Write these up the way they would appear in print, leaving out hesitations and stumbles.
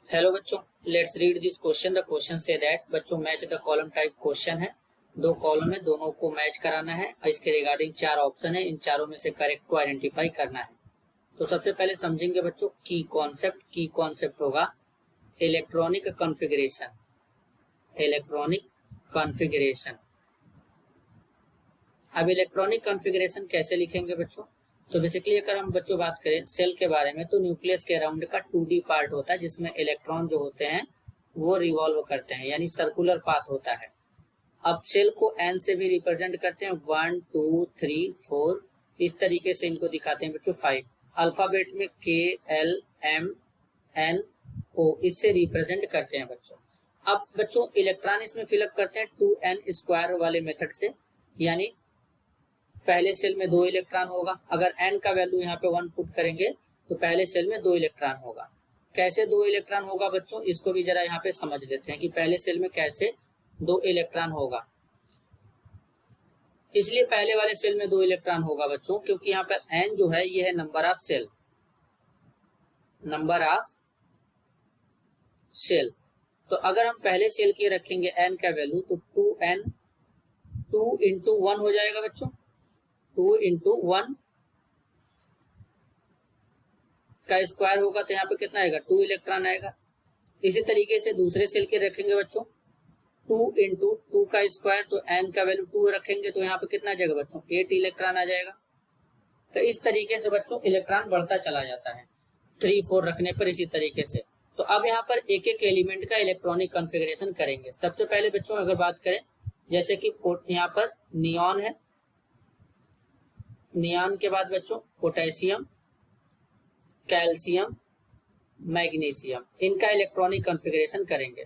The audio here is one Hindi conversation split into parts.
हेलो बच्चों, let's read this question. The question say that बच्चों match the column type question है। दो कॉलम है, दोनों को मैच कराना है। इसके रिगार्डिंग चार ऑप्शन है, इन चारों में से करेक्ट को आइडेंटिफाई करना है। तो सबसे पहले समझेंगे बच्चों की कॉन्सेप्ट होगा इलेक्ट्रॉनिक कॉन्फ़िगरेशन। Electronic configuration. अब इलेक्ट्रॉनिक कॉन्फ़िगरेशन कैसे लिखेंगे बच्चों? तो बेसिकली अगर हम बच्चों बात करें सेल के बारे में, तो न्यूक्लियस के अराउंड का 2D पार्ट होता है, जिसमें इलेक्ट्रॉन जो होते हैं वो रिवॉल्व करते हैं, यानी सर्कुलर पाथ होता है। अब सेल को एन से भी रिप्रेजेंट करते हैं, 1 2 3 4 इस तरीके से इनको दिखाते हैं बच्चों। 5 अल्फाबेट में KLMNO इससे रिप्रेजेंट करते हैं बच्चों। अब बच्चों इलेक्ट्रॉन इसमें फिलअप करते हैं 2n² वाले मेथड से, यानी पहले सेल में 2 इलेक्ट्रॉन होगा। अगर n का वैल्यू यहाँ पे 1 पुट करेंगे तो पहले सेल में 2 इलेक्ट्रॉन होगा। कैसे 2 इलेक्ट्रॉन होगा बच्चों, इसको भी जरा यहाँ पे समझ लेते हैं कि पहले सेल में कैसे 2 इलेक्ट्रॉन होगा। इसलिए पहले वाले सेल में 2 इलेक्ट्रॉन होगा बच्चों, क्योंकि यहाँ पर n जो है ये है number of cell. Number of cell. तो अगर हम पहले सेल के रखेंगे n का वैल्यू, तो 2n 2 इंटू 1 हो जाएगा बच्चों। 2 इंटू 1 का स्क्वायर होगा, तो यहाँ पे कितना आएगा? 2 इलेक्ट्रॉन आएगा। इसी तरीके से दूसरे सेल के रखेंगे बच्चों, 2 इंटू 2 का स्क्वायर, तो n का वैल्यू 2 रखेंगे, तो यहाँ पे कितना आ जाएगा बच्चों? 8 इलेक्ट्रॉन आ जाएगा। तो इस तरीके से बच्चों इलेक्ट्रॉन बढ़ता चला जाता है 3 4 रखने पर, इसी तरीके से। तो अब यहाँ पर एक एक एलिमेंट का इलेक्ट्रॉनिक कॉन्फ़िगरेशन करेंगे। सबसे पहले बच्चों अगर बात करें, जैसे कि यहाँ पर नियॉन है, नियॉन के बाद बच्चों पोटेशियम, कैल्शियम, मैग्नीशियम, इनका इलेक्ट्रॉनिक कॉन्फ़िगरेशन करेंगे।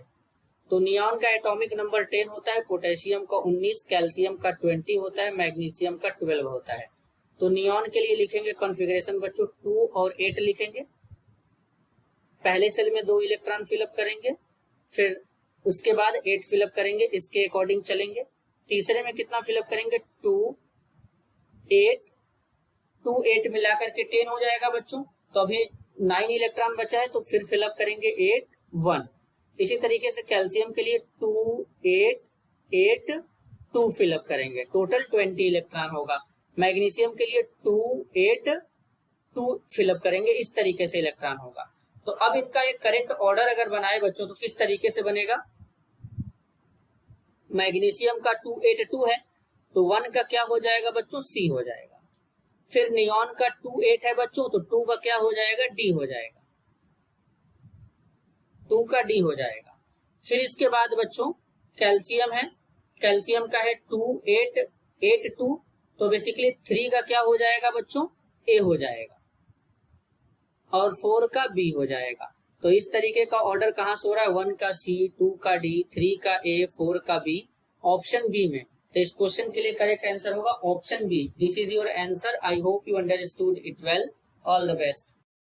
तो नियॉन का एटॉमिक नंबर 10 होता है, पोटेशियम का 19, कैल्शियम का 20 होता है, मैग्नीशियम का 12 होता है। तो नियॉन के लिए लिखेंगे कॉन्फ़िगरेशन बच्चों 2 और 8 लिखेंगे। पहले सेल में 2 इलेक्ट्रॉन फिलअप करेंगे, फिर उसके बाद 8 फिलअप करेंगे, इसके अकॉर्डिंग चलेंगे। तीसरे में कितना फिलअप करेंगे? 2 8 मिलाकर के 10 हो जाएगा बच्चों। तो अभी 9 इलेक्ट्रॉन बचा है, तो फिर फिलअप करेंगे 8 1। इसी तरीके से कैल्शियम के लिए 2 8 8 2 फिलअप करेंगे, टोटल 20 इलेक्ट्रॉन होगा। मैग्नीशियम के लिए 2 8 2 फिलअप करेंगे, इस तरीके से इलेक्ट्रॉन होगा। तो अब इनका एक करेक्ट ऑर्डर अगर बनाए बच्चों, तो किस तरीके से बनेगा? मैग्नीशियम का 2 8 2 है, तो 1 का क्या हो जाएगा बच्चों? C हो जाएगा। फिर नियॉन का 2 8 है बच्चों, तो 2 का क्या हो जाएगा? D हो जाएगा। 2 का D हो जाएगा। फिर इसके बाद बच्चों कैल्शियम है, कैल्शियम का है 2 8 8 2, तो बेसिकली 3 का क्या हो जाएगा बच्चों? A हो जाएगा, और 4 का B हो जाएगा। तो इस तरीके का ऑर्डर कहाँ से हो रहा है? 1 का C, 2 का D, 3 का A, 4 का B, ऑप्शन बी में। तो इस क्वेश्चन के लिए करेक्ट आंसर होगा option B. This is your answer. I hope you understood it well. All the best.